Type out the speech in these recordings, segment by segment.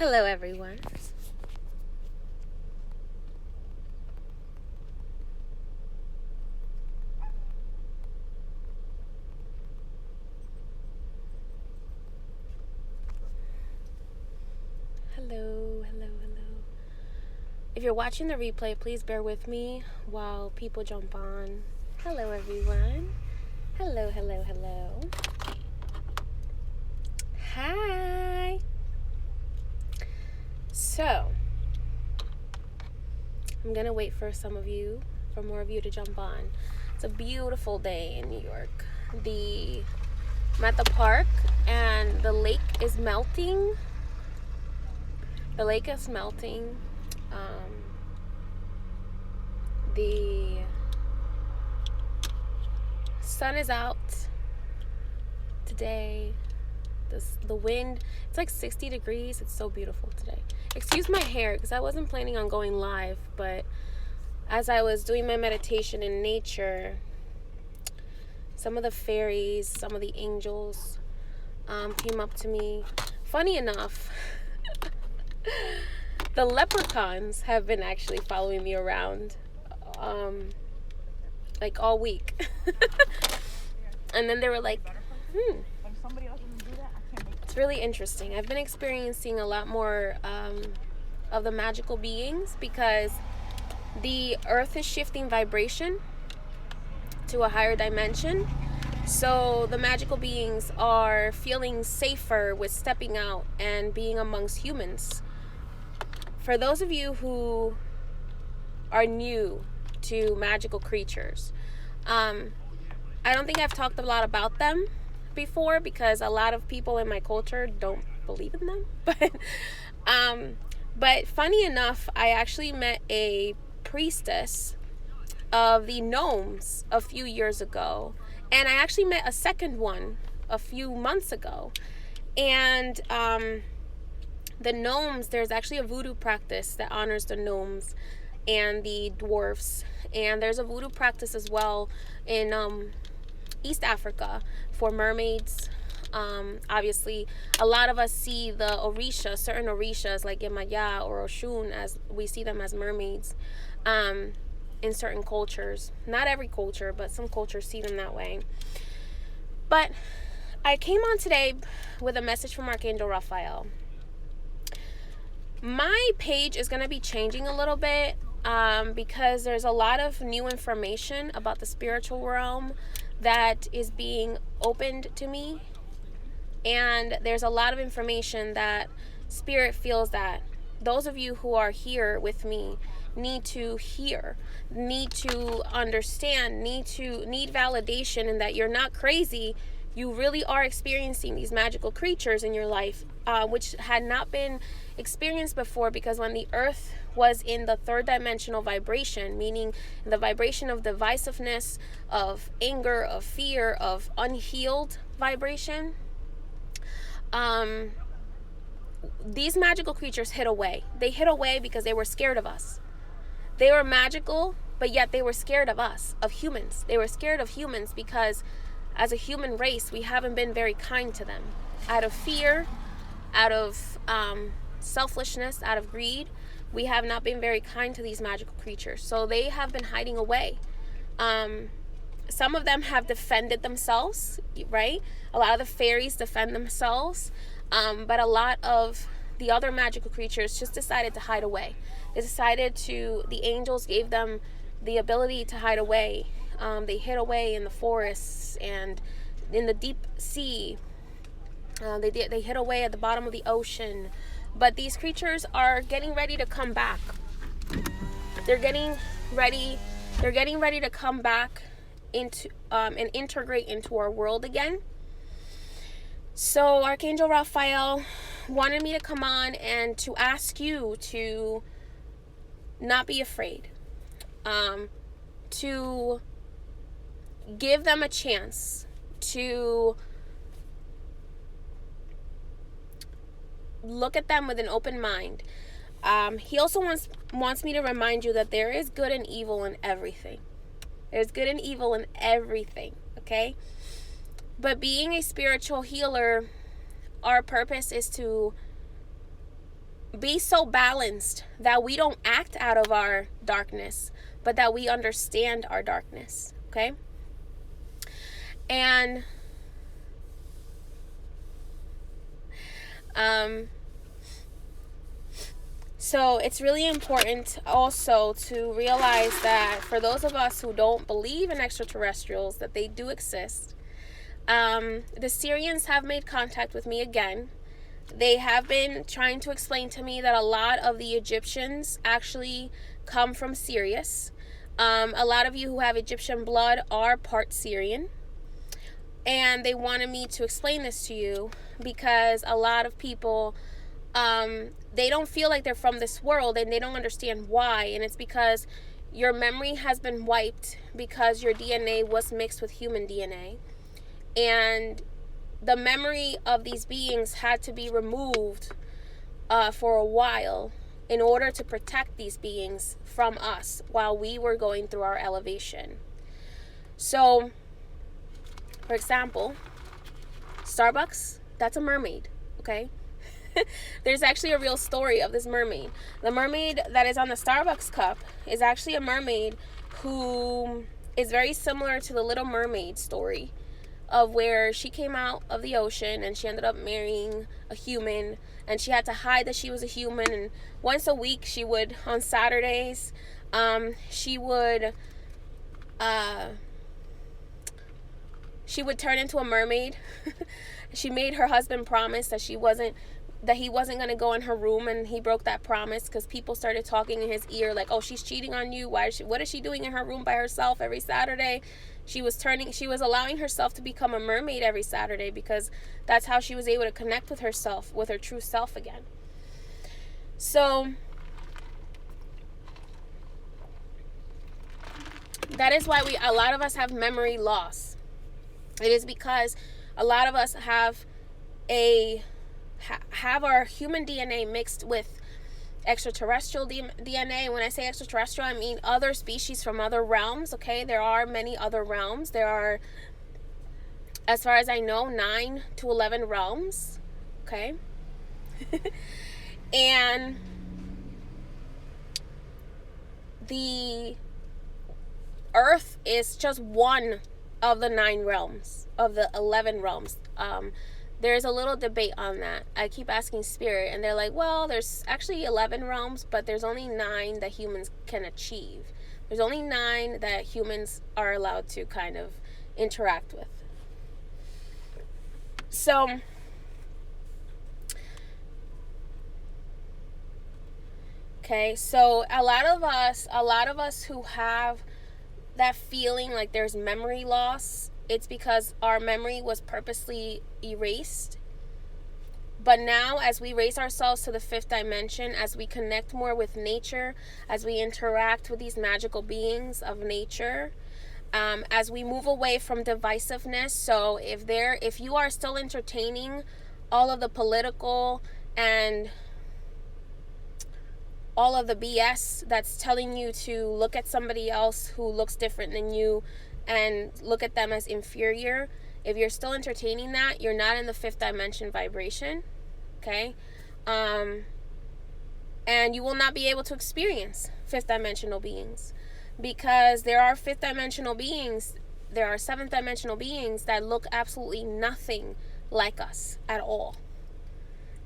Hello, everyone. Hello, hello, hello. If you're watching the replay, please bear with me while people jump on. Hello, everyone. Hello, hello, hello. Hi. So, I'm going to wait for more of you to jump on. It's a beautiful day in New York. I'm at the park and the lake is melting. The sun is out today. The wind, it's like 60 degrees. It's so beautiful today. Excuse my hair because I wasn't planning on going live, but as I was doing my meditation in nature, some of the fairies, some of the angels came up to me. Funny enough, the leprechauns have been actually following me around like all week. And then they were like, it's really interesting. I've been experiencing a lot more of the magical beings because the earth is shifting vibration to a higher dimension. So the magical beings are feeling safer with stepping out and being amongst humans. For those of you who are new to magical creatures, I don't think I've talked a lot about them before because a lot of people in my culture don't believe in them. But funny enough, I actually met a priestess of the gnomes a few years ago, and I actually met a second one a few months ago. And the gnomes, there's actually a voodoo practice that honors the gnomes and the dwarfs, and there's a voodoo practice as well in East Africa for mermaids. Obviously, a lot of us see the Orisha, certain Orishas like Yemaya or Oshun, as we see them as mermaids in certain cultures. Not every culture, but some cultures see them that way. But I came on today with a message from Archangel Raphael. My page is going to be changing a little bit because there's a lot of new information about the spiritual realm that is being opened to me, and there's a lot of information that Spirit feels that those of you who are here with me need to hear, need to understand, need validation, and that you're not crazy. You really are experiencing these magical creatures in your life, which had not been experienced before, because when the earth was in the third dimensional vibration, meaning the vibration of divisiveness, of anger, of fear, of unhealed vibration, these magical creatures hid away. They hid away because they were scared of us. They were magical, but yet they were scared of us, of humans. They were scared of humans because as a human race, we haven't been very kind to them. Out of fear, out of selfishness, out of greed, we have not been very kind to these magical creatures. So they have been hiding away. Some of them have defended themselves, right? A lot of the fairies defend themselves. But a lot of the other magical creatures just decided to hide away. The angels gave them the ability to hide away. They hid away in the forests and in the deep sea. They hid away at the bottom of the ocean. But these creatures are getting ready to come back. They're getting ready to come back into and integrate into our world again. So Archangel Raphael wanted me to come on and to ask you to not be afraid, to give them a chance, to look at them with an open mind. He also wants me to remind you that there is good and evil in everything. There's good and evil in everything, okay? But being a spiritual healer, our purpose is to be so balanced that we don't act out of our darkness, but that we understand our darkness, okay? And so it's really important also to realize that for those of us who don't believe in extraterrestrials, that they do exist. The Syrians have made contact with me again. They have been trying to explain to me that a lot of the Egyptians actually come from Sirius. A lot of you who have Egyptian blood are part Syrian. And they wanted me to explain this to you because a lot of people, they don't feel like they're from this world, and they don't understand why. And it's because your memory has been wiped because your DNA was mixed with human DNA. And the memory of these beings had to be removed for a while in order to protect these beings from us while we were going through our elevation. So, for example, Starbucks, that's a mermaid, okay? There's actually a real story of this mermaid. The mermaid that is on the Starbucks cup is actually a mermaid who is very similar to the Little Mermaid story, of where she came out of the ocean and she ended up marrying a human, and she had to hide that she was a human. And once a week she would, on Saturdays, she would turn into a mermaid. She made her husband promise that he wasn't going to go in her room, and he broke that promise because people started talking in his ear like, oh, she's cheating on you. What is she doing in her room by herself every Saturday? She was allowing herself to become a mermaid every Saturday because that's how she was able to connect with herself, with her true self again. So that is why a lot of us have memory loss. It is because a lot of us have our human DNA mixed with extraterrestrial DNA. When I say extraterrestrial, I mean other species from other realms, okay? There are many other realms. There are, as far as I know, 9 to 11 realms, okay? And the Earth is just one of the 9 realms, of the 11 realms. There's a little debate on that. I keep asking Spirit, and they're like, well, there's actually 11 realms, but there's only 9 that humans can achieve. There's only 9 that humans are allowed to kind of interact with. So, okay, so a lot of us who have that feeling like there's memory loss, it's because our memory was purposely erased. But now, as we raise ourselves to the 5th dimension, as we connect more with nature, as we interact with these magical beings of nature, as we move away from divisiveness. So if you are still entertaining all of the political and all of the BS that's telling you to look at somebody else who looks different than you and look at them as inferior, if you're still entertaining that, you're not in the 5th dimension vibration, okay? And you will not be able to experience 5th dimensional beings, because there are 5th dimensional beings, there are 7th dimensional beings that look absolutely nothing like us at all.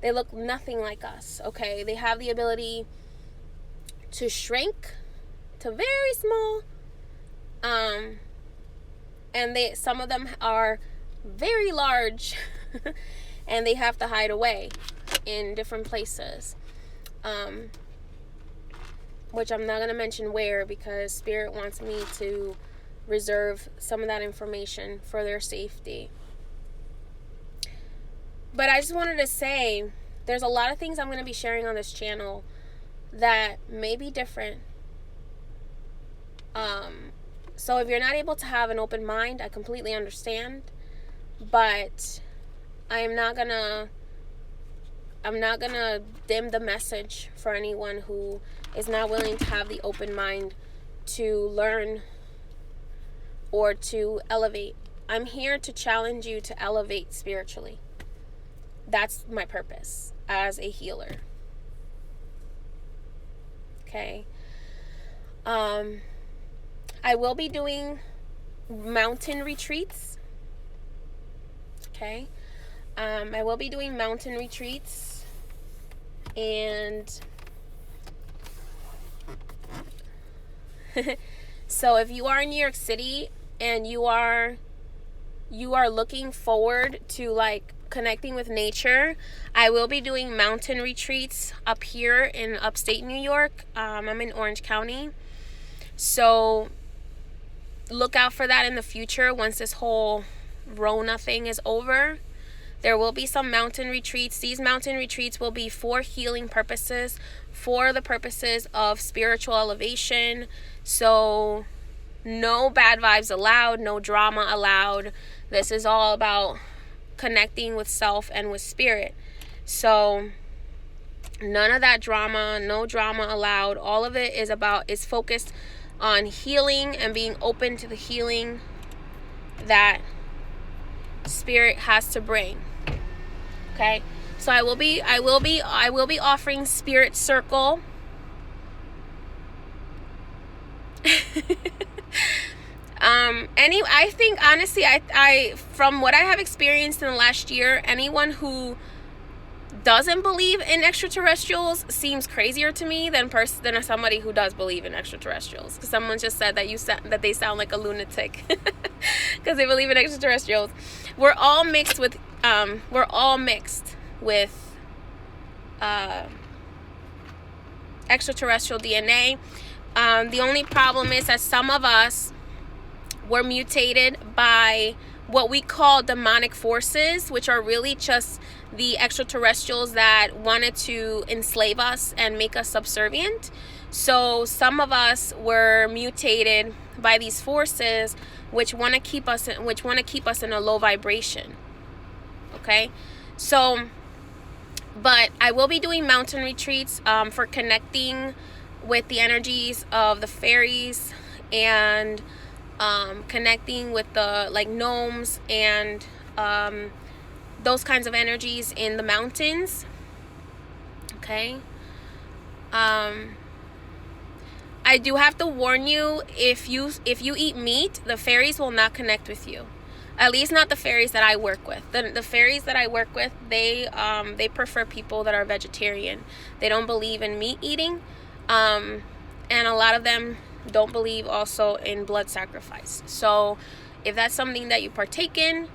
They look nothing like us, okay? They have the ability to shrink to very small, and some of them are very large, and they have to hide away in different places, which I'm not going to mention where, because Spirit wants me to reserve some of that information for their safety. But I just wanted to say, there's a lot of things I'm going to be sharing on this channel that may be different. So if you're not able to have an open mind, I completely understand. But I'm not gonna dim the message for anyone who is not willing to have the open mind to learn or to elevate. I'm here to challenge you to elevate spiritually. That's my purpose as a healer. Okay. I will be doing mountain retreats. Okay. I will be doing mountain retreats, and so if you are in New York City and you are looking forward to like connecting with nature, I will be doing mountain retreats up here in upstate New York. I'm in Orange County, so look out for that in the future. Once this whole Rona thing is over, there will be some mountain retreats. These mountain retreats will be for healing purposes, for the purposes of spiritual elevation. So no bad vibes allowed, no drama allowed. This is all about connecting with self and with spirit. So none of that drama, no drama allowed. All of it is focused on healing and being open to the healing that spirit has to bring. Okay? So I will be offering Spirit Circle. I think honestly, I from what I have experienced in the last year, anyone who doesn't believe in extraterrestrials seems crazier to me than somebody who does believe in extraterrestrials. Because someone just said that they sound like a lunatic because they believe in extraterrestrials. We're all mixed with extraterrestrial DNA. The only problem is that some of us were mutated by what we call demonic forces, which are really just the extraterrestrials that wanted to enslave us and make us subservient. So some of us were mutated by these forces which want to keep us in a low vibration. Okay? So, but I will be doing mountain retreats for connecting with the energies of the fairies and connecting with the like gnomes and those kinds of energies in the mountains. Okay. I do have to warn you, if you eat meat, the fairies will not connect with you. At least not the fairies that I work with. The fairies that I work with, they prefer people that are vegetarian. They don't believe in meat eating. And a lot of them don't believe also in blood sacrifice. So if that's something that you partake in,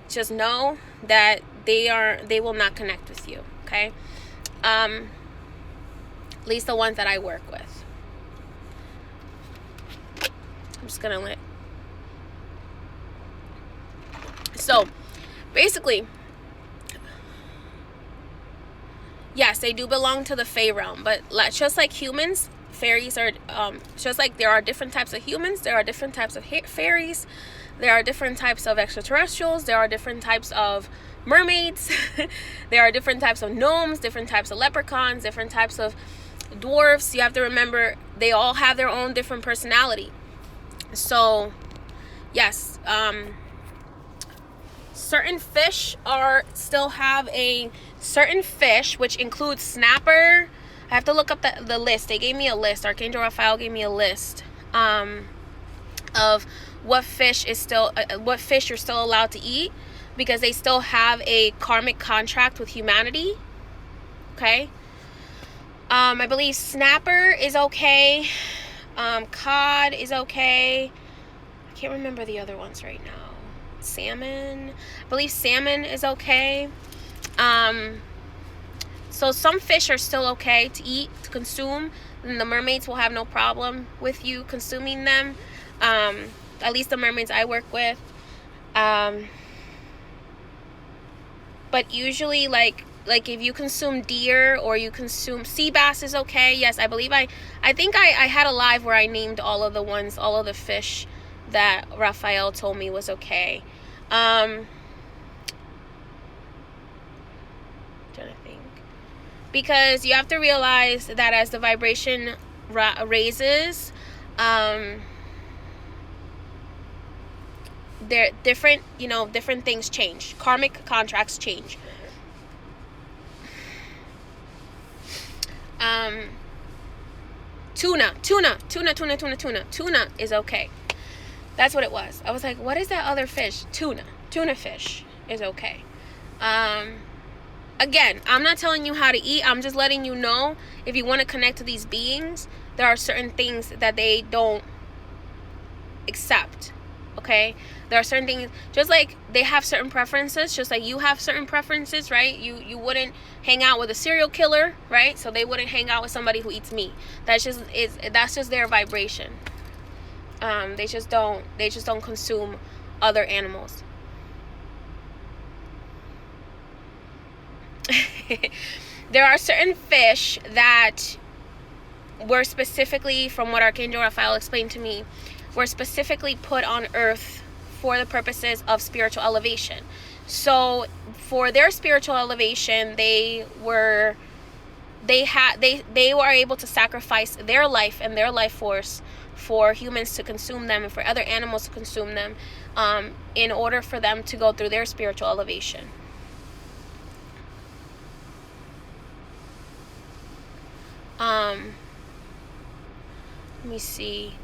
just know that they will not connect with you. Okay? At least the ones that I work with. I'm just gonna let. So basically, yes, they do belong to the Fae realm, but just like humans, fairies are just like there are different types of humans, there are different types of fairies, there are different types of extraterrestrials, there are different types of mermaids, there are different types of gnomes, different types of leprechauns, different types of dwarves. You have to remember they all have their own different personality. So yes, certain fish which includes snapper. I have to look up the list. They gave me a list. Archangel Raphael gave me a list of what fish you're still allowed to eat, because they still have a karmic contract with humanity. Okay. I believe snapper is okay. Cod is okay. I can't remember the other ones right now. Salmon. I believe salmon is okay. So some fish are still okay to eat, to consume, and the mermaids will have no problem with you consuming them. At least the mermaids I work with. But usually, like if you consume deer or you consume sea bass is okay. Yes, I believe I think I had a live where I named all of the fish that Raphael told me was okay. Trying to think, because you have to realize that as the vibration raises, there different things change. Karmic contracts change. Tuna is okay. That's what it was. I was like, what is that other fish? Tuna fish is okay. Again, I'm not telling you how to eat. I'm just letting you know, if you want to connect to these beings, there are certain things that they don't accept. Okay? There are certain things, just like they have certain preferences, just like you have certain preferences, right? You wouldn't hang out with a serial killer, right? So they wouldn't hang out with somebody who eats meat. That's just their vibration. They just don't consume other animals. There are certain fish that were specifically, from what Archangel Raphael explained to me, were specifically put on earth for the purposes of spiritual elevation. So for their spiritual elevation, they were able to sacrifice their life and their life force for humans to consume them and for other animals to consume them, in order for them to go through their spiritual elevation. Let me see.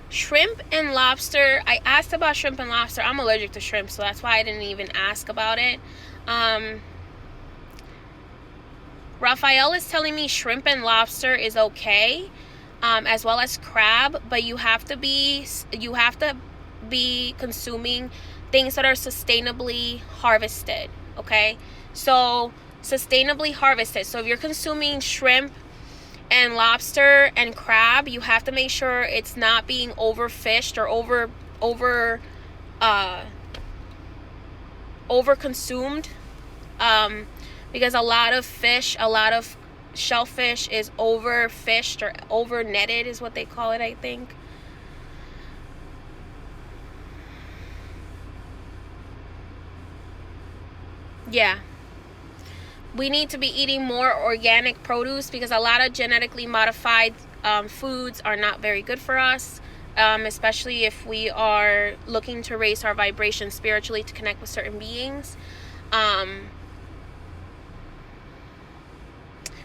Shrimp and lobster. I asked about shrimp and lobster. I'm allergic to shrimp, so that's why I didn't even ask about it. Raphael is telling me shrimp and lobster is okay, as well as crab, but you have to be consuming things that are sustainably harvested. Okay, so sustainably harvested. So if you're consuming shrimp and lobster and crab, you have to make sure it's not being overfished or over consumed, because a lot of shellfish is overfished or over netted is what they call it, I think. Yeah. We need to be eating more organic produce, because a lot of genetically modified foods are not very good for us, especially if we are looking to raise our vibration spiritually to connect with certain beings.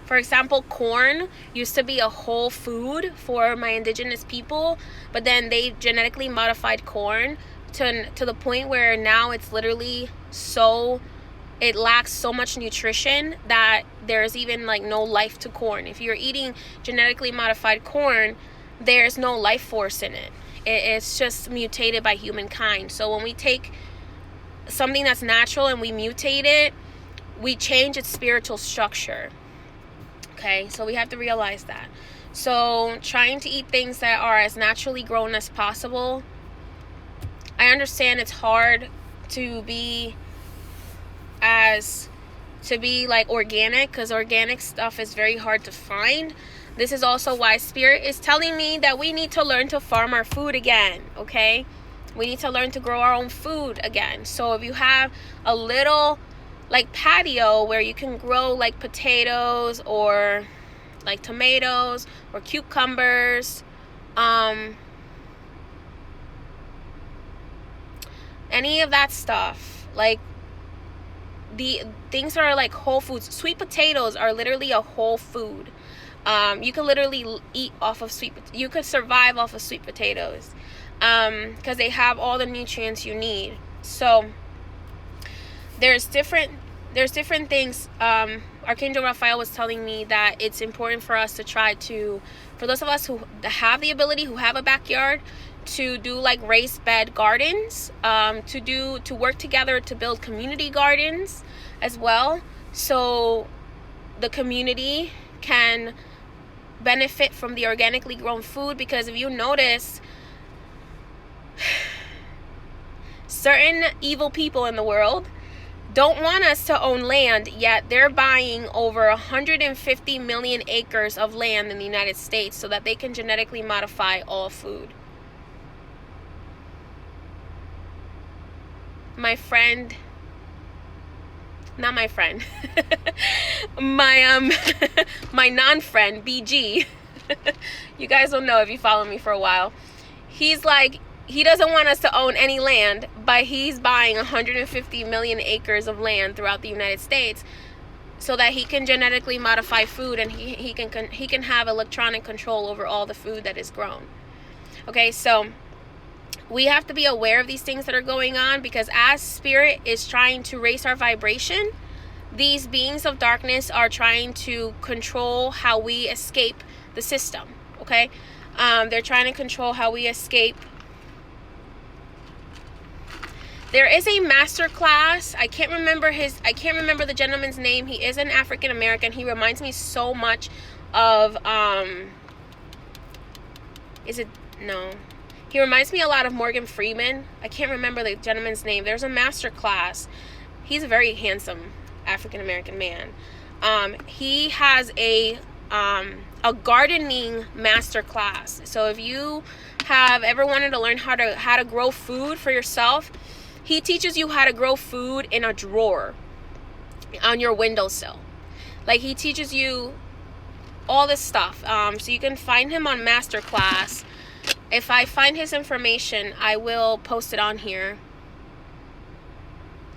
For example, corn used to be a whole food for my indigenous people, but then they genetically modified corn to the point where now it's literally it lacks so much nutrition that there's even like no life to corn. If you're eating genetically modified corn, there's no life force in it. It's just mutated by humankind. So when we take something that's natural and we mutate it, we change its spiritual structure. Okay, so we have to realize that. So trying to eat things that are as naturally grown as possible. I understand it's hard to be like organic, because organic stuff is very hard to find. This is also why Spirit is telling me that we need to learn to farm our food again. Okay, we need to learn to grow our own food again. So if you have a little like patio where you can grow like potatoes or like tomatoes or cucumbers, any of that stuff, like the things that are like whole foods. Sweet potatoes are literally a whole food. You could literally eat off of you could survive off of sweet potatoes, because they have all the nutrients you need. So there's different things. Archangel Raphael was telling me that it's important for us to try to, for those of us who have the ability, who have a backyard, to do like raised bed gardens, to work together to build community gardens as well, so the community can benefit from the organically grown food. Because if you notice, certain evil people in the world don't want us to own land, yet they're buying over 150 million acres of land in the United States so that they can genetically modify all food. My friend, not my friend, my non-friend, BG, you guys will know if you follow me for a while, he's like, he doesn't want us to own any land, but he's buying 150 million acres of land throughout the United States so that he can genetically modify food, and he can have electronic control over all the food that is grown. Okay, so we have to be aware of these things that are going on, because as spirit is trying to raise our vibration, these beings of darkness are trying to control how we escape the system. Okay, they're trying to control how we escape. There is a master class. I can't remember the gentleman's name. He is an African American. He reminds me so much of he reminds me a lot of Morgan Freeman. I can't remember the gentleman's name. There's a master class. He's a very handsome African American man. He has a gardening master class. So if you have ever wanted to learn how to grow food for yourself, he teaches you how to grow food in a drawer on your windowsill. Like, he teaches you all this stuff. So you can find him on masterclass. If I find his information, I will post it on here.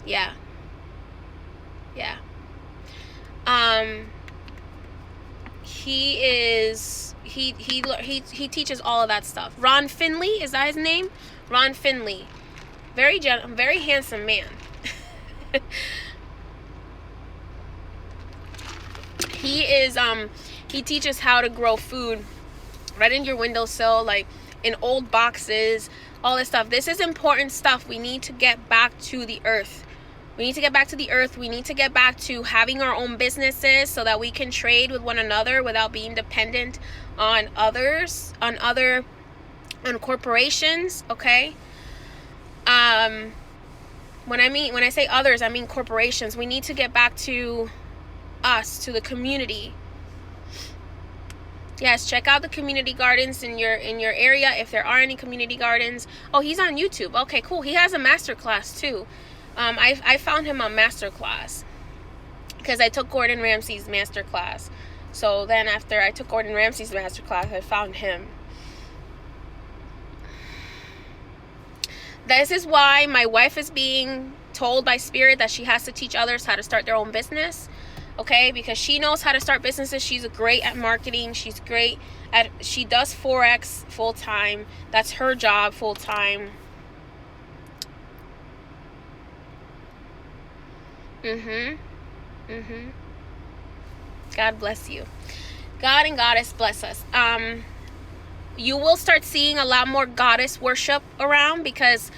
Yeah. He teaches all of that stuff. Ron Finley, is that his name? Ron Finley. Very handsome man. He teaches how to grow food right in your windowsill, like in old boxes, all this stuff. This is important stuff. We need to get back to the earth. We need to get back to the earth. We need to get back to having our own businesses so that we can trade with one another without being dependent on others, on corporations, okay? When I say others, I mean corporations. We need to get back to us, to the community. Yes, check out the community gardens in your area if there are any community gardens. Oh, he's on YouTube. Okay, cool. He has a master class too. I found him on master class because I took Gordon Ramsay's master class. So then after I took Gordon Ramsay's master class, I found him. This is why my wife is being told by spirit that she has to teach others how to start their own business. Okay, because she knows how to start businesses. She's great at marketing. She does Forex full time. That's her job full time. God bless you. God and Goddess bless us. You will start seeing a lot more goddess worship around because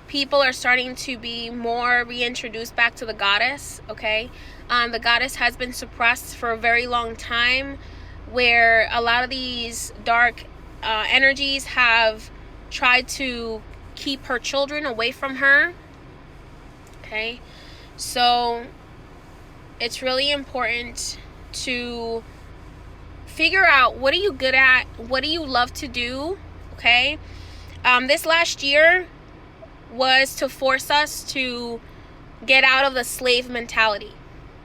people are starting to be more reintroduced back to the goddess. Okay, the goddess has been suppressed for a very long time, where a lot of these dark energies have tried to keep her children away from her. Okay, so it's really important to figure out, what are you good at? What do you love to do? Okay, this last year was to force us to get out of the slave mentality.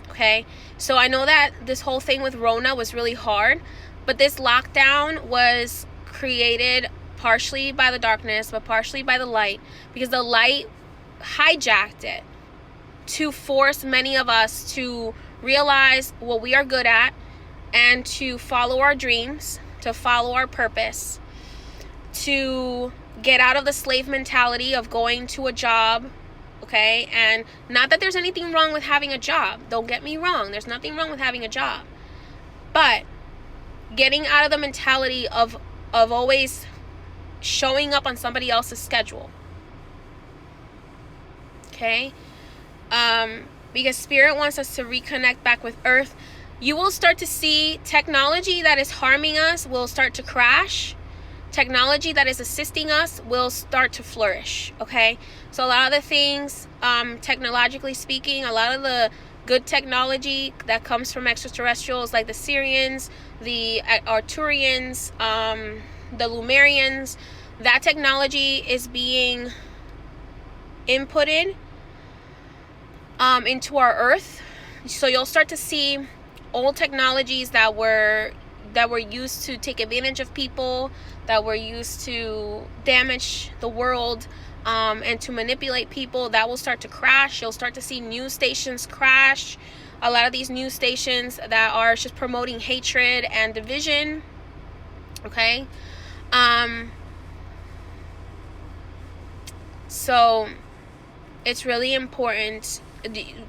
Okay, so I know that this whole thing with Rona was really hard, but this lockdown was created partially by the darkness, but partially by the light, because the light hijacked it to force many of us to realize what we are good at and to follow our dreams, to follow our purpose, to get out of the slave mentality of going to a job. Okay, and not that there's anything wrong with having a job. Don't get me wrong. There's nothing wrong with having a job. But getting out of the mentality of always showing up on somebody else's schedule. Okay? Because Spirit wants us to reconnect back with Earth. You will start to see technology that is harming us will start to crash. Technology that is assisting us will start to flourish. Okay, so a lot of the things, technologically speaking, a lot of the good technology that comes from extraterrestrials, like the Syrians, the Arturians, the Lumerians, that technology is being inputted into our Earth. So you'll start to see old technologies that were used to take advantage of people, that were used to damage the world, and to manipulate people, that will start to crash. You'll start to see news stations crash. a lot of these news stations that are just promoting hatred and division. Okay? So it's really important.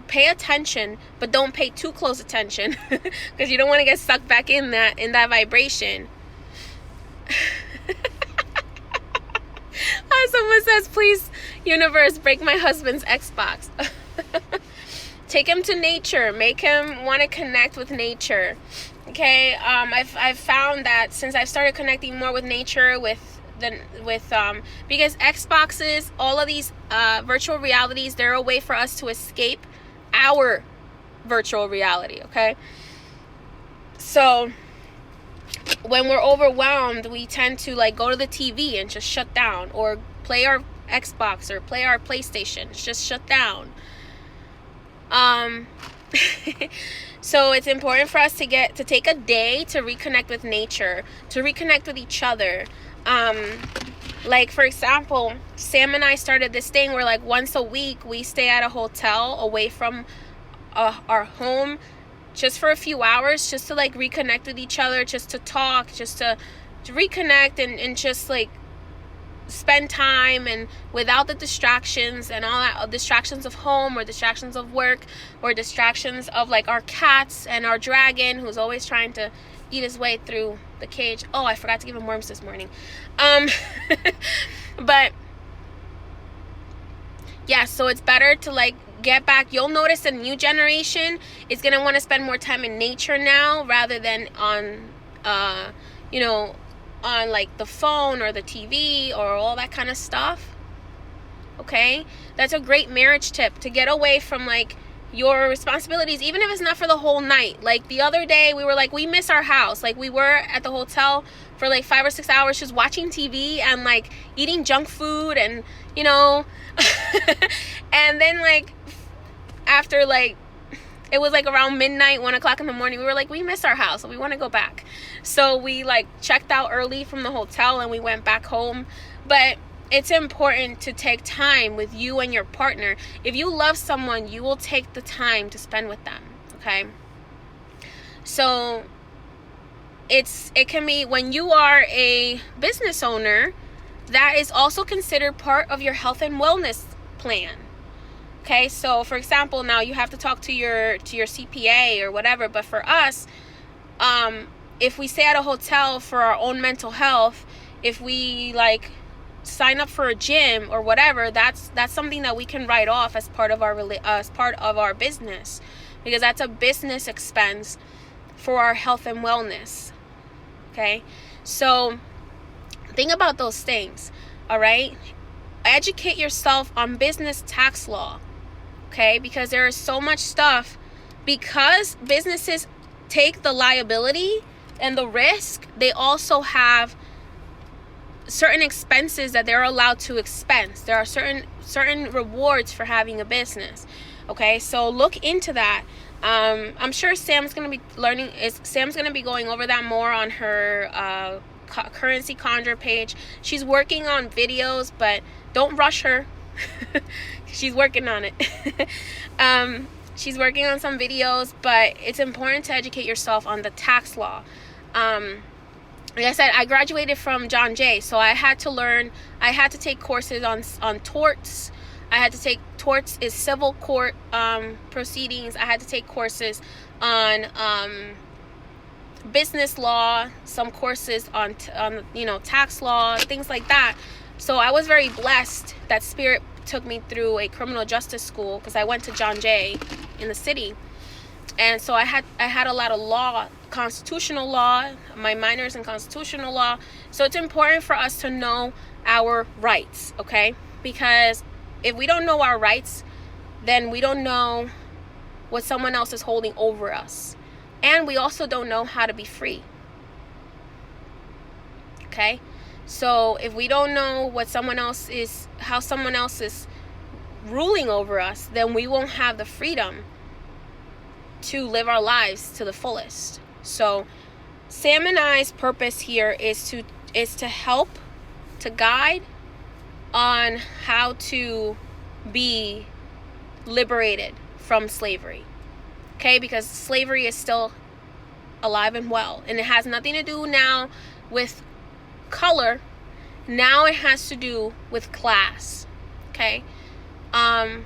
Pay attention, but don't pay too close attention, because you don't want to get sucked back in that vibration. Someone says, please, universe, break my husband's Xbox. Take him to nature. Make him want to connect with nature. Okay, I've found that since I've started connecting more with nature, because Xboxes, all of these virtual realities, they're a way for us to escape our virtual reality. Okay, so when we're overwhelmed, we tend to like go to the TV and just shut down, or play our Xbox or play our PlayStation. It's just shut down. So it's important for us to take a day to reconnect with nature, to reconnect with each other. Like, for example, Sam and I started this thing where, like, once a week we stay at a hotel away from our home, just for a few hours, just to like reconnect with each other, just to talk, just to reconnect, and just like spend time, and without the distractions and all that, distractions of home, or distractions of work, or distractions of like our cats and our dragon who's always trying to eat his way through the cage. Oh, I forgot to give him worms this morning. But yeah, so it's better to like get back. You'll notice the new generation is going to want to spend more time in nature now, rather than on on like the phone or the TV or all that kind of stuff. Okay, that's a great marriage tip, to get away from like your responsibilities, even if it's not for the whole night. Like the other day, we were like, we miss our house. Like we were at the hotel for like 5 or 6 hours just watching TV and like eating junk food, and and then like after like it was like around midnight, 1 o'clock in the morning, we were like, we miss our house, so we want to go back. So we like checked out early from the hotel and we went back home. But it's important to take time with you and your partner. If you love someone, you will take the time to spend with them. Okay, so it can be, when you are a business owner, that is also considered part of your health and wellness plan. Okay, so for example, now you have to talk to your CPA or whatever, but for us, if we stay at a hotel for our own mental health, if we like sign up for a gym or whatever, that's something that we can write off as part of our business, because that's a business expense for our health and wellness. Okay, so think about those things. All right, educate yourself on business tax law. Okay, because there is so much stuff, because businesses take the liability and the risk, they also have certain expenses that they're allowed to expense. There are certain rewards for having a business. Okay, so look into that. I'm sure Sam's going to be going over that more on her currency conjure page. She's working on videos, but don't rush her. She's working on it. She's working on some videos, but it's important to educate yourself on the tax law. Like I said, I graduated from John Jay, so I had to take courses on torts. I had to take torts is civil court proceedings. I had to take courses on business law, some courses on tax law, things like that. So I was very blessed that Spirit took me through a criminal justice school, because I went to John Jay in the city. And so I had a lot of law, constitutional law, my minors in constitutional law. So it's important for us to know our rights, okay? Because if we don't know our rights, then we don't know what someone else is holding over us. And we also don't know how to be free. Okay? So if we don't know how someone else is ruling over us, then we won't have the freedom to live our lives to the fullest. So Sam and I's purpose here is to help, to guide on how to be liberated from slavery. Okay, because slavery is still alive and well, and it has nothing to do now with color. Now it has to do with class. Okay, and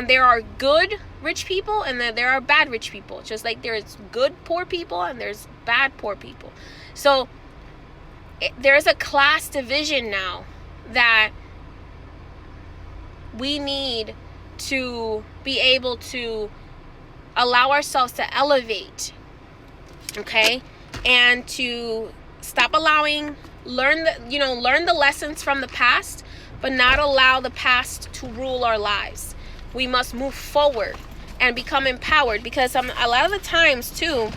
there are good rich people and then there are bad rich people, just like there's good poor people and there's bad poor people. So there's a class division now that we need to be able to allow ourselves to elevate, okay, and to stop allowing, learn the lessons from the past, but not allow the past to rule our lives. We must move forward and become empowered, because a lot of the times too,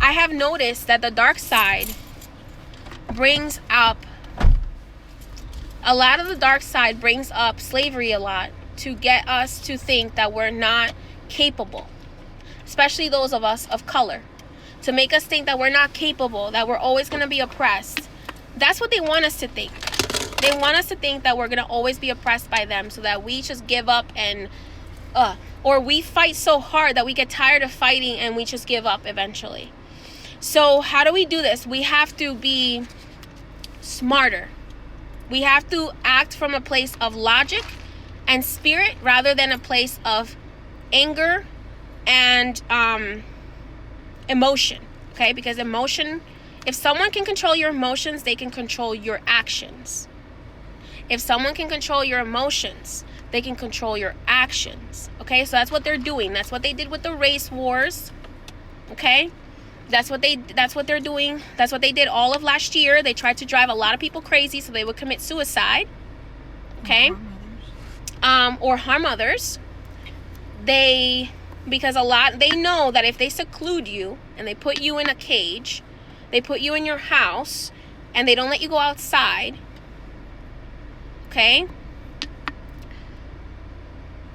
I have noticed that the dark side brings up slavery a lot, to get us to think that we're not capable, especially those of us of color, to make us think that we're not capable, that we're always going to be oppressed. That's what they want us to think. They want us to think that we're going to always be oppressed by them, so that we just give up and or we fight so hard that we get tired of fighting and we just give up eventually. So how do we do this? We have to be smarter. We have to act from a place of logic and spirit rather than a place of anger and emotion. Okay, because emotion, if someone can control your emotions, they can control your actions. If someone can control your emotions, they can control your actions. Okay, so that's what they're doing. That's what they did with the race wars. Okay, that's what they're doing. That's what they did all of last year. They tried to drive a lot of people crazy so they would commit suicide. Okay, or harm others. Because they know that if they seclude you and they put you in a cage, they put you in your house and they don't let you go outside, okay?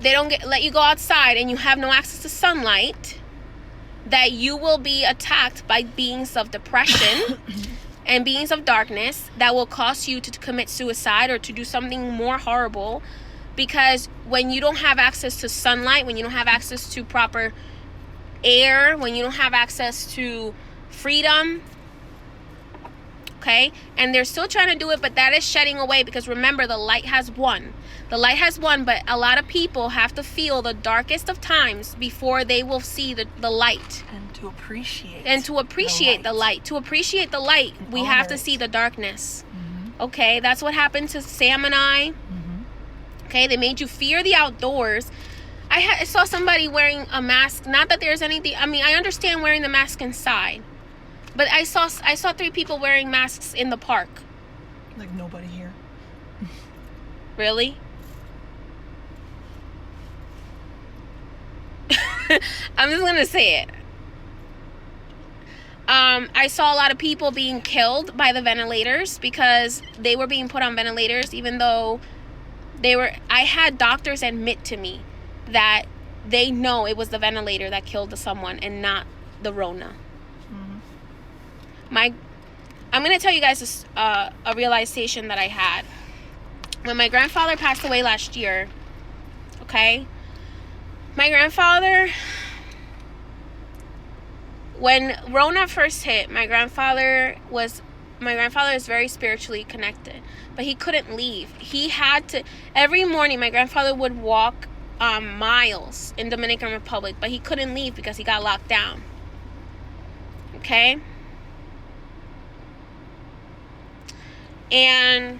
They don't let you go outside and you have no access to sunlight, that you will be attacked by beings of depression and beings of darkness that will cause you to commit suicide or to do something more horrible. Because when you don't have access to sunlight, when you don't have access to proper air, when you don't have access to freedom, okay, and they're still trying to do it, but that is shedding away, because remember, the light has won. The light has won, but a lot of people have to feel the darkest of times before they will see the light. And to appreciate the light. To appreciate the light, we have to see the darkness. Mm-hmm. Okay, that's what happened to Sam and I. Okay, they made you fear the outdoors. I saw somebody wearing a mask. Not that there's anything. I mean, I understand wearing the mask inside, but I saw 3 people wearing masks in the park. Like nobody here. Really? I'm just gonna say it. I saw a lot of people being killed by the ventilators because they were being put on ventilators, even though I had doctors admit to me that they know it was the ventilator that killed someone and not the Rona. Mm-hmm. I'm going to tell you guys a realization that I had. When my grandfather passed away last year, okay? My grandfather, when Rona first hit, my grandfather is very spiritually connected, but he couldn't leave. He had to, every morning my grandfather would walk miles in Dominican Republic, but he couldn't leave because he got locked down. Okay? And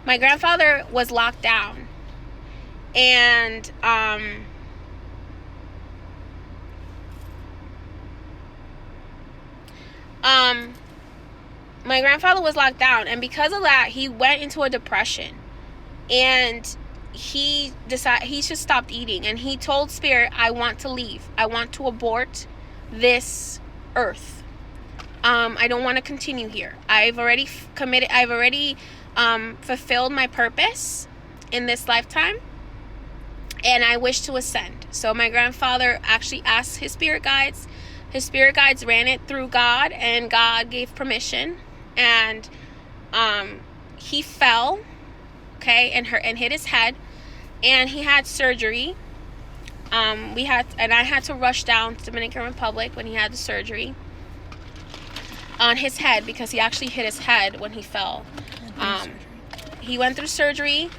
my grandfather was locked down. And my grandfather was locked down, and because of that, he went into a depression, and he just stopped eating, and he told Spirit, I want to leave. I want to abort this earth. I don't want to continue here. I've already fulfilled my purpose in this lifetime, and I wish to ascend. So my grandfather actually asked his spirit guides. His spirit guides ran it through God, and God gave permission. And he fell, okay, and hit his head, and he had surgery, I had to rush down to Dominican Republic when he had the surgery on his head, because he actually hit his head when he fell. He went through surgery.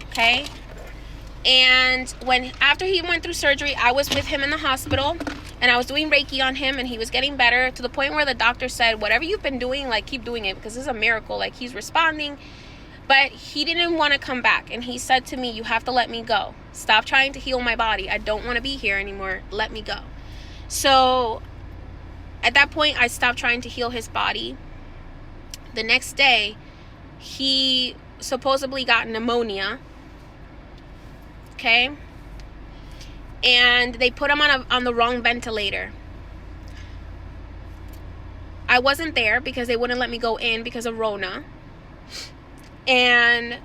Okay. And after he went through surgery, I was with him in the hospital, and I was doing Reiki on him, and he was getting better, to the point where the doctor said, whatever you've been doing, like, keep doing it, because this is a miracle. Like, he's responding. But he didn't want to come back, and he said to me, you have to let me go. Stop trying to heal my body. I don't want to be here anymore. Let me go. So at that point, I stopped trying to heal his body. The next day, he supposedly got pneumonia. Okay. And they put him on the wrong ventilator. I wasn't there because they wouldn't let me go in because of Rona. And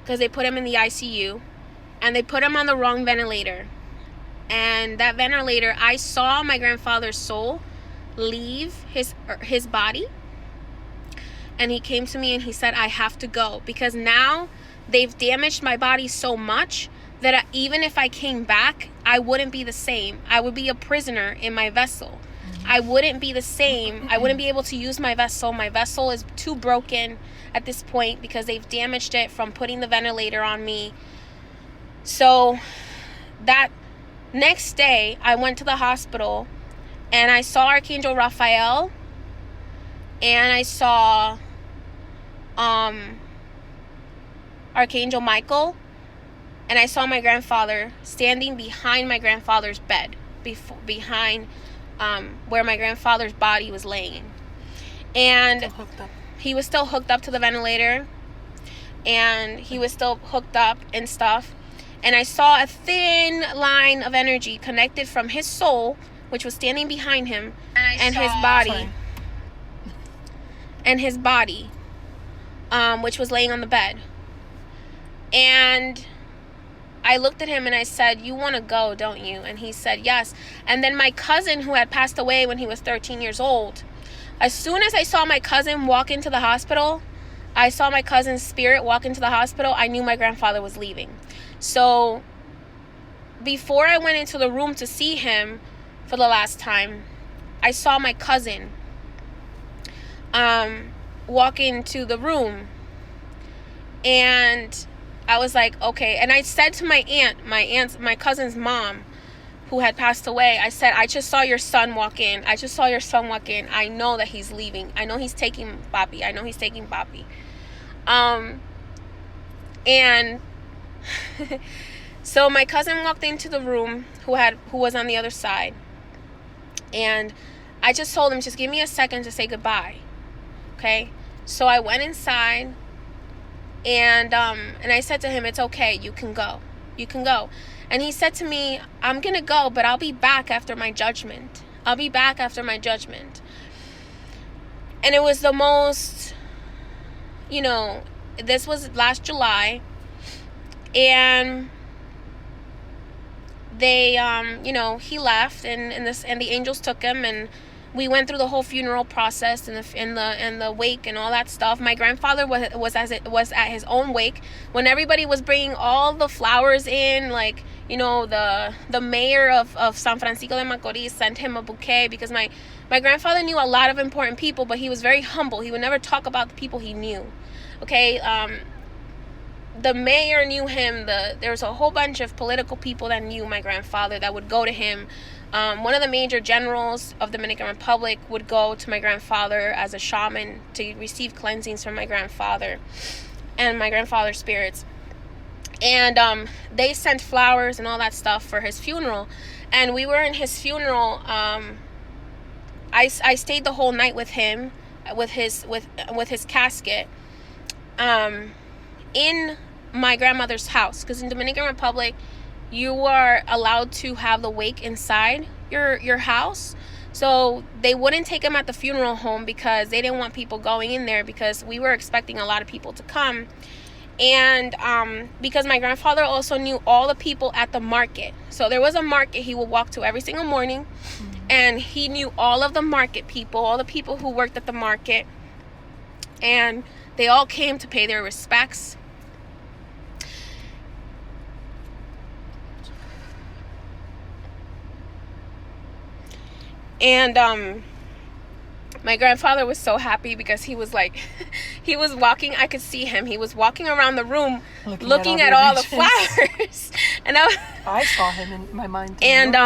because they put him in the ICU. And they put him on the wrong ventilator. And that ventilator, I saw my grandfather's soul leave his body. And he came to me and he said, I have to go. Because now they've damaged my body so much that even if I came back, I wouldn't be the same. I would be a prisoner in my vessel. I wouldn't be the same. I wouldn't be able to use my vessel. My vessel is too broken at this point because they've damaged it from putting the ventilator on me. So that next day, I went to the hospital and I saw Archangel Raphael, and I saw Archangel Michael, and I saw my grandfather standing behind my grandfather's bed, behind where my grandfather's body was laying. And he was still hooked up to the ventilator, and he was still hooked up and stuff. And I saw a thin line of energy connected from his soul, which was standing behind him, and his body. And his body, which was laying on the bed. And I looked at him and I said, you want to go, don't you? And he said, yes. And then my cousin, who had passed away when he was 13 years old, as soon as I saw my cousin walk into the hospital, I saw my cousin's spirit walk into the hospital, I knew my grandfather was leaving. So before I went into the room to see him for the last time, I saw my cousin walk into the room, and I was like, okay. And I said to my cousin's mom, who had passed away, I said, I just saw your son walk in. I know that he's leaving. I know he's taking Papi. And so my cousin walked into the room, who was on the other side, and I just told him, just give me a second to say goodbye. Okay. So I went inside, and I said to him, it's okay, you can go. And he said to me, I'm gonna go, but I'll be back after my judgment. And it was the most, this was last July, and they, he left, and the angels took him, and we went through the whole funeral process and the wake and all that stuff. My grandfather was at his own wake when everybody was bringing all the flowers in. Like, the mayor of San Francisco de Macorís sent him a bouquet, because my grandfather knew a lot of important people, but he was very humble. He would never talk about the people he knew. Okay. The mayor knew him. There was a whole bunch of political people that knew my grandfather that would go to him. One of the major generals of the Dominican Republic would go to my grandfather as a shaman to receive cleansings from my grandfather and my grandfather's spirits. And they sent flowers and all that stuff for his funeral. And we were in his funeral. I stayed the whole night with him, with his casket, in my grandmother's house. Because in Dominican Republic, you are allowed to have the wake inside your house. So they wouldn't take him at the funeral home because they didn't want people going in there, because we were expecting a lot of people to come. And because my grandfather also knew all the people at the market. So there was a market he would walk to every single morning. And he knew all of the market people, all the people who worked at the market. And they all came to pay their respects. And my grandfather was so happy because he was like, he was walking, I could see him. He was walking around the room looking at all the flowers. And I saw him in my mind too. And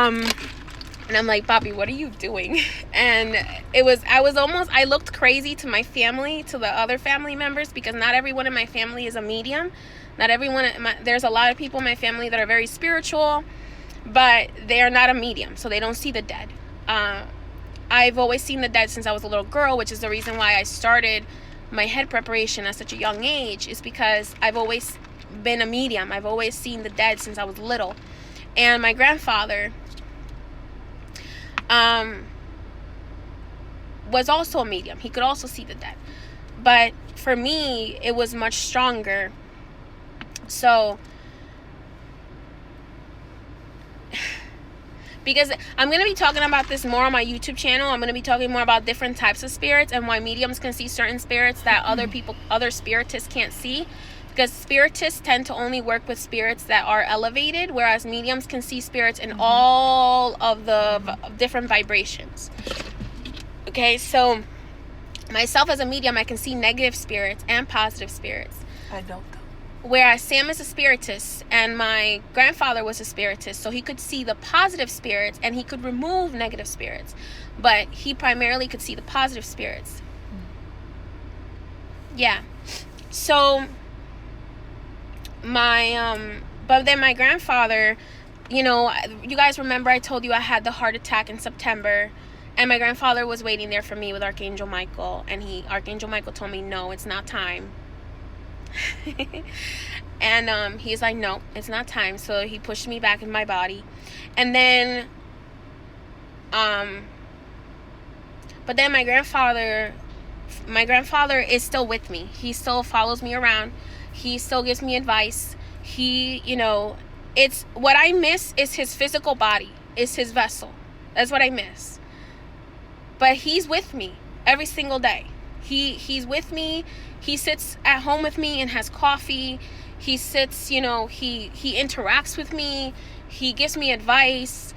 I'm like, Bobby, what are you doing? And I looked crazy to my family, to the other family members, because not everyone in my family is a medium. Not everyone, there's a lot of people in my family that are very spiritual, but they are not a medium, so they don't see the dead. I've always seen the dead since I was a little girl, which is the reason why I started my head preparation at such a young age, is because I've always been a medium. I've always seen the dead since I was little. And my grandfather was also a medium. He could also see the dead. But for me, it was much stronger. So, because I'm going to be talking about this more on my YouTube channel. I'm going to be talking more about different types of spirits and why mediums can see certain spirits that other spiritists can't see. Because spiritists tend to only work with spirits that are elevated, whereas mediums can see spirits in all of the different vibrations. Okay, so myself as a medium, I can see negative spirits and positive spirits. I don't. Whereas Sam is a spiritist and my grandfather was a spiritist, so he could see the positive spirits and he could remove negative spirits, but he primarily could see the positive spirits. Yeah. So but then my grandfather, you guys remember I told you I had the heart attack in September, and my grandfather was waiting there for me with Archangel Michael, and Archangel Michael told me, no, it's not time. And he's like, no, it's not time. So he pushed me back in my body. And then but then my grandfather is still with me. He still follows me around. He still gives me advice. It's what I miss is his physical body, is his vessel. That's what I miss. But he's with me every single day. He's with me. He sits at home with me and has coffee. He sits, he interacts with me. He gives me advice.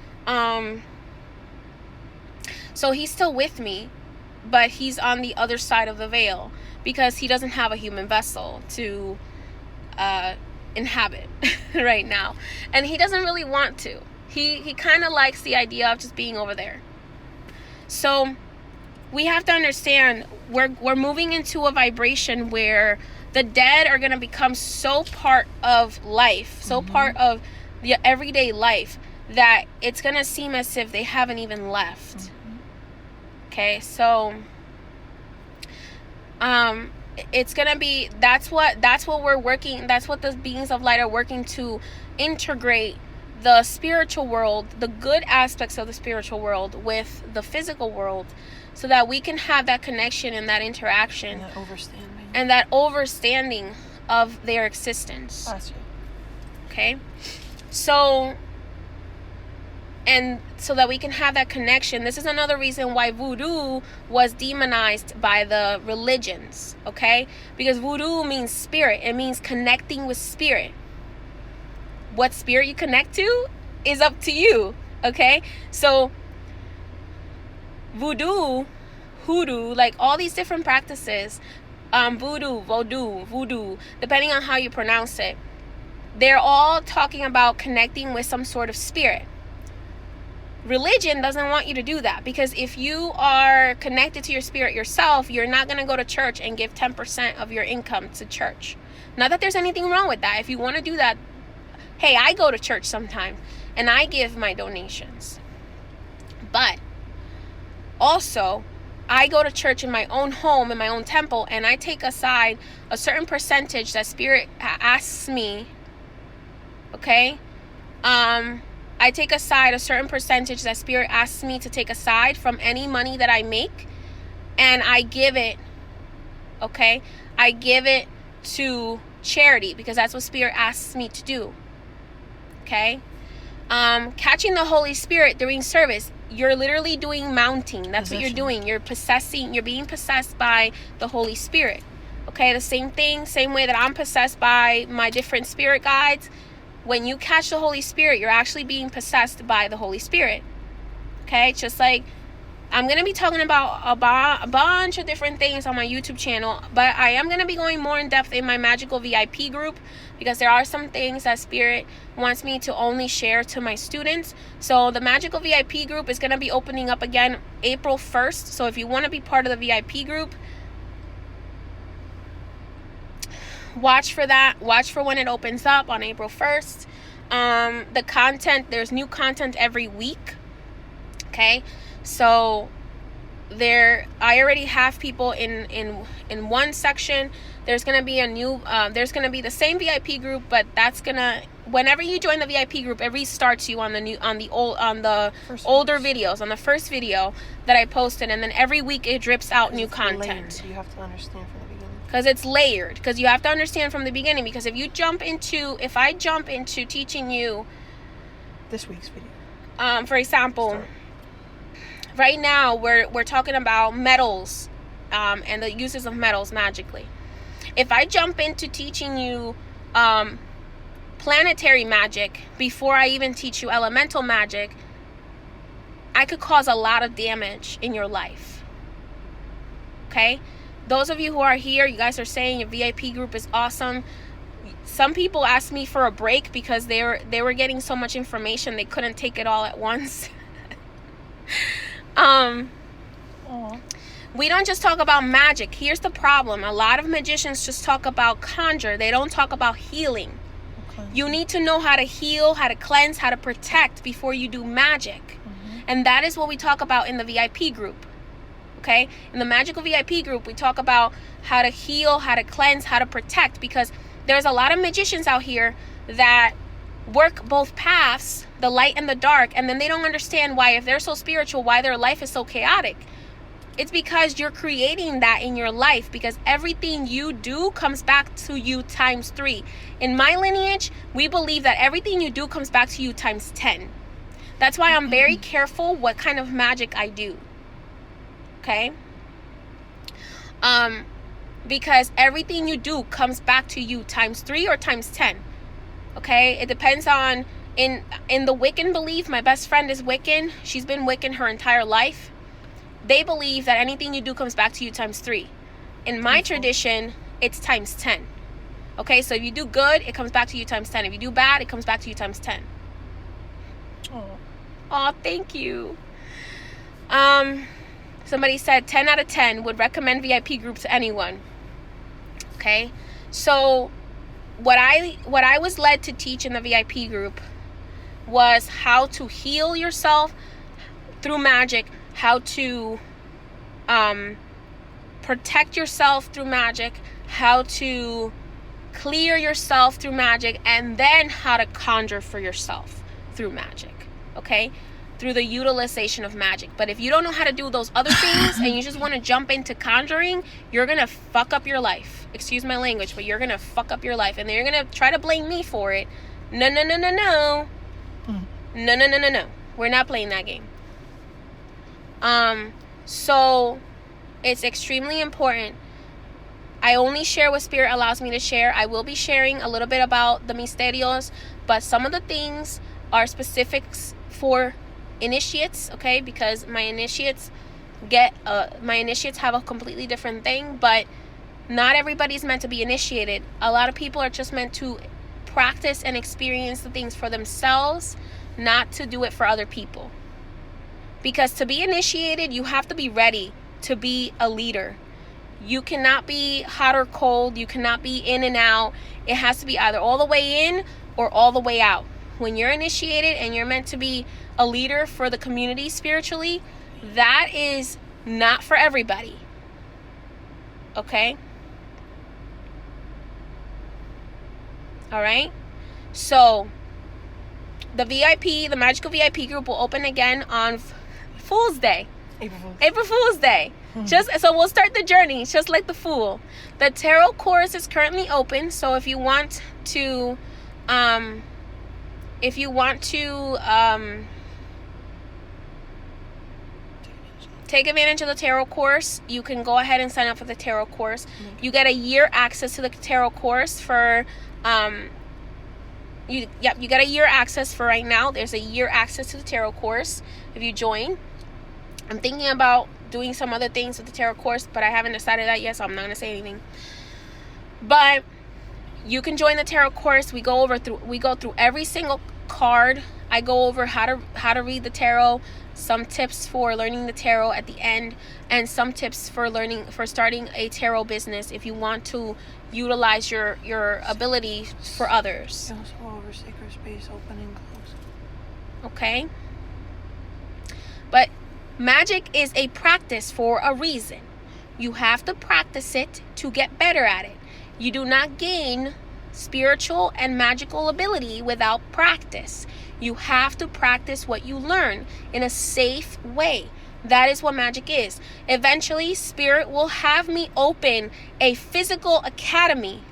So he's still with me, but he's on the other side of the veil because he doesn't have a human vessel to inhabit right now. And he doesn't really want to. He kind of likes the idea of just being over there. So we have to understand we're moving into a vibration where the dead are going to become so part of life, so part of the everyday life, that it's going to seem as if they haven't even left. Okay, so it's going to be, that's what we're working, that's what the beings of light are working to integrate the spiritual world, the good aspects of the spiritual world with the physical world, so that we can have that connection and that interaction and that overstanding of their existence. Okay, so that we can have that connection. This is another reason why voodoo was demonized by the religions. Okay, because voodoo means spirit. It means connecting with spirit. What spirit you connect to is up to you. Okay, so voodoo, hoodoo, like all these different practices, voodoo, depending on how you pronounce it, they're all talking about connecting with some sort of spirit. Religion doesn't want you to do that, because if you are connected to your spirit yourself, you're not going to go to church and give 10% of your income to church. Not that there's anything wrong with that. If you want to do that, hey, I go to church sometimes and I give my donations. But also, I go to church in my own home, in my own temple, and I take aside a certain percentage that Spirit asks me, okay? I take aside a certain percentage that Spirit asks me to take aside from any money that I make, and I give it, okay? I give it to charity, because that's what Spirit asks me to do, okay? Catching the Holy Spirit during service, you're literally doing mounting. That's what you're doing. You're being possessed by the Holy Spirit. Okay, the same thing, same way that I'm possessed by my different spirit guides. When you catch the Holy Spirit, you're actually being possessed by the Holy Spirit. Okay, just like I'm going to be talking about a bunch of different things on my YouTube channel, but I am going to be going more in depth in my magical VIP group, because there are some things that Spirit wants me to only share to my students. So the magical VIP group is going to be opening up again April 1st. So if you want to be part of the VIP group, watch for that. Watch for when it opens up on April 1st. The content, there's new content every week. Okay, so I already have people in one section. There's gonna be a new there's gonna be the same VIP group, but that's gonna, whenever you join the VIP group, it restarts you on the older videos, on the first video that I posted, and then every week it drips out new content. Layered. You have to understand from the beginning. Because it's layered. Because you have to understand from the beginning. Because if I jump into teaching you this week's video, for example, right now we're talking about metals, and the uses of metals magically. If I jump into teaching you planetary magic before I even teach you elemental magic, I could cause a lot of damage in your life. Okay? Those of you who are here, you guys are saying your VIP group is awesome. Some people asked me for a break because they were getting so much information they couldn't take it all at once. We don't just talk about magic. Here's the problem. A lot of magicians just talk about conjure. They don't talk about healing. Okay. You need to know how to heal, how to cleanse, how to protect before you do magic. Mm-hmm. And that is what we talk about in the VIP group. Okay? In the magical VIP group, we talk about how to heal, how to cleanse, how to protect, because there's a lot of magicians out here that work both paths, the light and the dark, and then they don't understand why, if they're so spiritual, why their life is so chaotic. It's because you're creating that in your life, because everything you do comes back to you times 3. In my lineage, we believe that everything you do comes back to you times 10. That's why I'm very careful what kind of magic I do. Okay? Because everything you do comes back to you times 3 or times 10. Okay? It depends on, in the Wiccan belief, my best friend is Wiccan. She's been Wiccan her entire life. They believe that anything you do comes back to you times 3. In my tradition, it's times 10. Okay? So if you do good, it comes back to you times 10. If you do bad, it comes back to you times 10. Oh, thank you. Somebody said 10 out of 10 would recommend VIP group to anyone. Okay? So what I was led to teach in the VIP group was how to heal yourself through magic, how to protect yourself through magic, how to clear yourself through magic, and then how to conjure for yourself through magic. Okay? Through the utilization of magic. But if you don't know how to do those other things and you just want to jump into conjuring, you're going to fuck up your life. Excuse my language, but you're going to fuck up your life. And then you're going to try to blame me for it. No. No. We're not playing that game. So it's extremely important. I only share what Spirit allows me to share. I will be sharing a little bit about the misterios, but some of the things are specifics for initiates, okay? Because my initiates have a completely different thing, but not everybody's meant to be initiated. A lot of people are just meant to practice and experience the things for themselves, not to do it for other people. Because to be initiated, you have to be ready to be a leader. You cannot be hot or cold. You cannot be in and out. It has to be either all the way in or all the way out. When you're initiated and you're meant to be a leader for the community spiritually, that is not for everybody. Okay? All right? So, the VIP, the magical VIP group will open again on Fool's Day. April Fool's Day. So we'll start the journey just like the Fool. The tarot course is currently open, so if you want to take advantage of the tarot course, you can go ahead and sign up for the tarot course. You get a year access to the tarot course for you get a year access for right now. There's a year access to the tarot course if you join. I'm thinking about doing some other things with the tarot course, but I haven't decided that yet, so I'm not going to say anything. But you can join the tarot course. We go through every single card. I go over how to read the tarot, some tips for learning the tarot at the end, and some tips for starting a tarot business if you want to utilize your ability for others. Also over sacred space, open and close. Okay? But magic is a practice for a reason. You have to practice it to get better at it. You do not gain spiritual and magical ability without practice. You have to practice what you learn in a safe way. That is what magic is. Eventually, Spirit will have me open a physical academy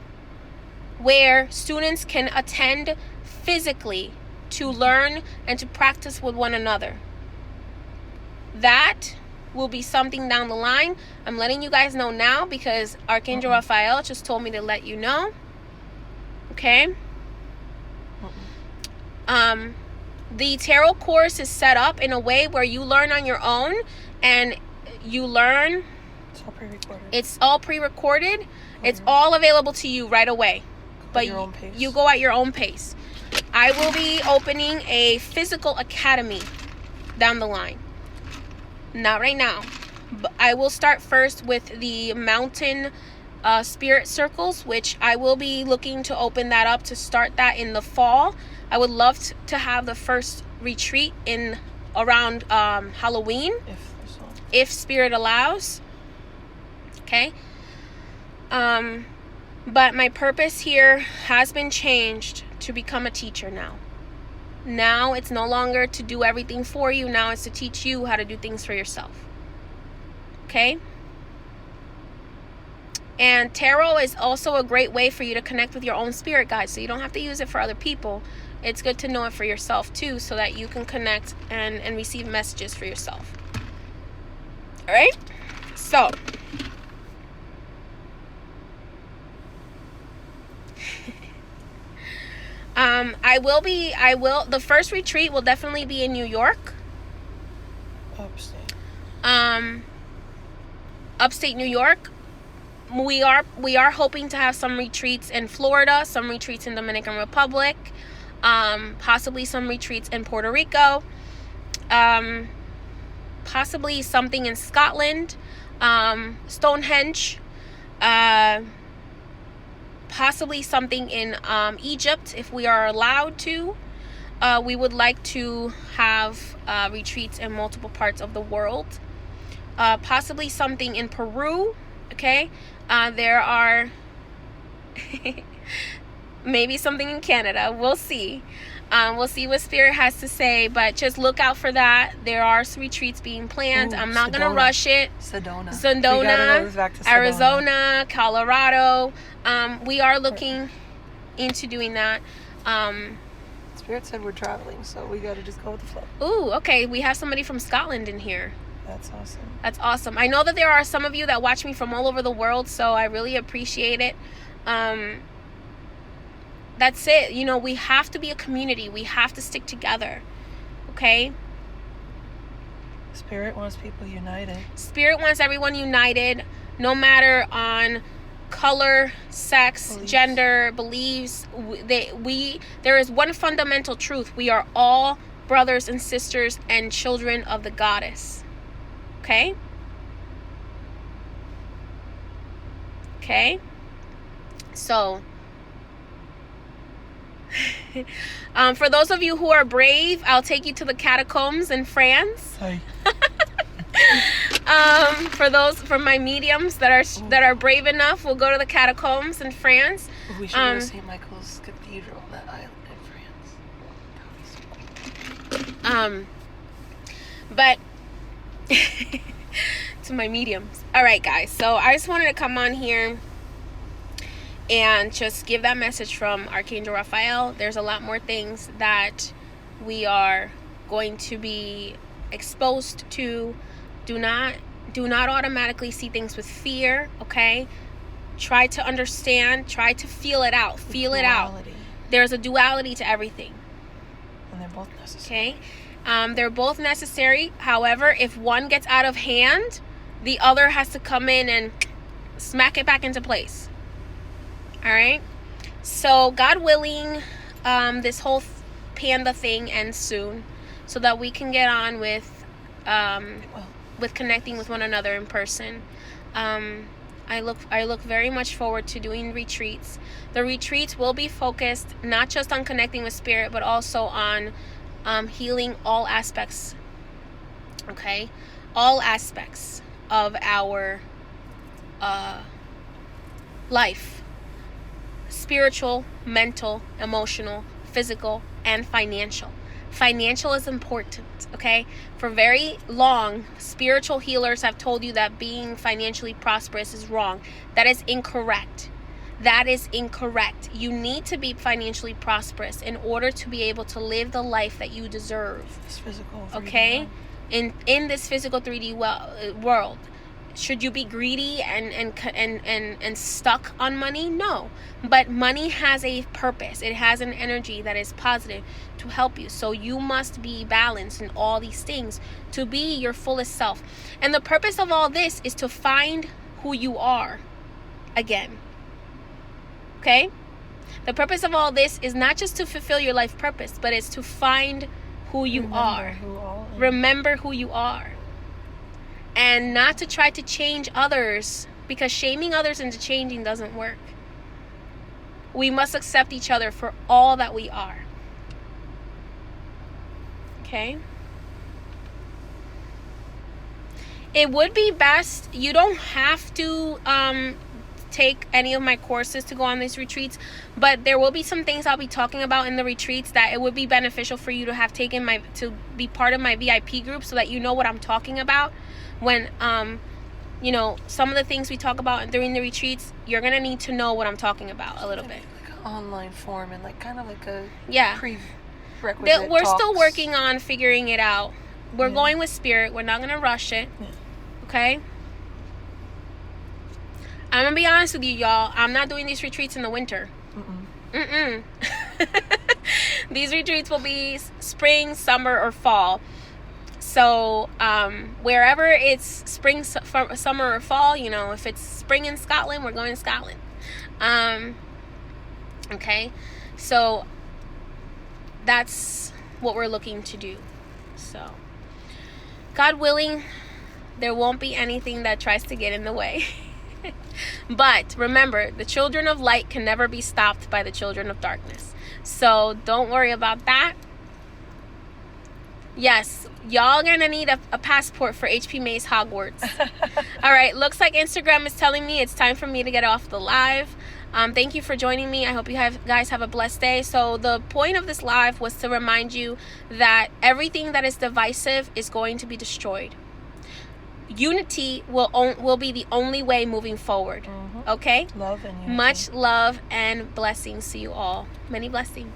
where students can attend physically to learn and to practice with one another. That will be something down the line. I'm letting you guys know now because Archangel Raphael just told me to let you know. Okay? The tarot course is set up in a way where you learn on your own, and you learn. It's all pre-recorded. It's all pre-recorded. It's all available to you right away. But you go at your own pace. I will be opening a physical academy down the line. Not right now. But I will start first with the mountain spirit circles, which I will be looking to open that up to start that in the fall. I would love to have the first retreat in around Halloween, if Spirit allows. Okay. But my purpose here has been changed to become a teacher now. Now it's no longer to do everything for you. Now it's to teach you how to do things for yourself. Okay? And tarot is also a great way for you to connect with your own spirit guides. So you don't have to use it for other people. It's good to know it for yourself too, so that you can connect and receive messages for yourself. All right? So the first retreat will definitely be in New York. Upstate New York. We are hoping to have some retreats in Florida, some retreats in Dominican Republic, possibly some retreats in Puerto Rico, possibly something in Scotland, Stonehenge, possibly something in Egypt if we are allowed to. We would like to have retreats in multiple parts of the world, possibly something in Peru. Okay, there are maybe something in Canada. We'll see. We'll see what Spirit has to say, but just look out for that. There are some retreats being planned. I'm not going to rush it. Sedona, Arizona, Colorado. We are looking into doing that. Spirit said we're traveling, so we got to just go with the flow. Ooh, okay. We have somebody from Scotland in here. That's awesome. That's awesome. I know that there are some of you that watch me from all over the world, so I really appreciate it. That's it. You know, we have to be a community. We have to stick together. Okay? Spirit wants people united. Spirit wants everyone united, no matter on color, sex, gender, beliefs. There is one fundamental truth. We are all brothers and sisters and children of the goddess. Okay? Okay? So, for those of you who are brave, I'll take you to the catacombs in France. Hi. For my mediums that are brave enough, we'll go to the catacombs in France. We should go to St. Michael's Cathedral on that island in France. But to my mediums. All right, guys. So I just wanted to come on here and just give that message from Archangel Raphael. There's a lot more things that we are going to be exposed to. Do not automatically see things with fear, okay? Try to understand, try to feel it out. Feel it out. There's a duality to everything. And they're both necessary. Okay? They're both necessary. However, if one gets out of hand, the other has to come in and smack it back into place. All right. So God willing, this whole panda thing ends soon, so that we can get on with connecting with one another in person. I look very much forward to doing retreats. The retreats will be focused not just on connecting with spirit, but also on healing all aspects. Okay, all aspects of our life: spiritual, mental, emotional, physical, and financial. Financial is important, okay? For very long, spiritual healers have told you that being financially prosperous is wrong. That is incorrect. That is incorrect. You need to be financially prosperous in order to be able to live the life that you deserve. This physical 3D okay? In this physical 3D world. Should you be greedy and stuck on money? No. But money has a purpose. It has an energy that is positive to help you. So you must be balanced in all these things to be your fullest self. And the purpose of all this is to find who you are again. Okay? The purpose of all this is not just to fulfill your life purpose, but it's to find who you are. Remember who you are. And not to try to change others, because shaming others into changing doesn't work. We must accept each other for all that we are. Okay? It would be best, you don't have to take any of my courses to go on these retreats, but there will be some things I'll be talking about in the retreats that it would be beneficial for you to have taken to be part of my VIP group, so that you know what I'm talking about. When some of the things we talk about during the retreats, you're gonna need to know what I'm talking about a little bit. Like an online form and kind of like a prerequisite. We're still working on figuring it out. We're going with spirit. We're not gonna rush it. Yeah. Okay. I'm gonna be honest with you, y'all. I'm not doing these retreats in the winter. These retreats will be spring, summer, or fall. So wherever it's spring, summer, or fall, if it's spring in Scotland, we're going to Scotland. Okay, so that's what we're looking to do. So God willing, there won't be anything that tries to get in the way. But remember, the children of light can never be stopped by the children of darkness. So don't worry about that. Yes, y'all gonna need a passport for HP May's Hogwarts. All right, looks like Instagram is telling me it's time for me to get off the live. Thank you for joining me. I hope you guys have a blessed day. So the point of this live was to remind you that everything that is divisive is going to be destroyed. Unity will be the only way moving forward. Okay? Love and unity. Much love and blessings to you all. Many blessings.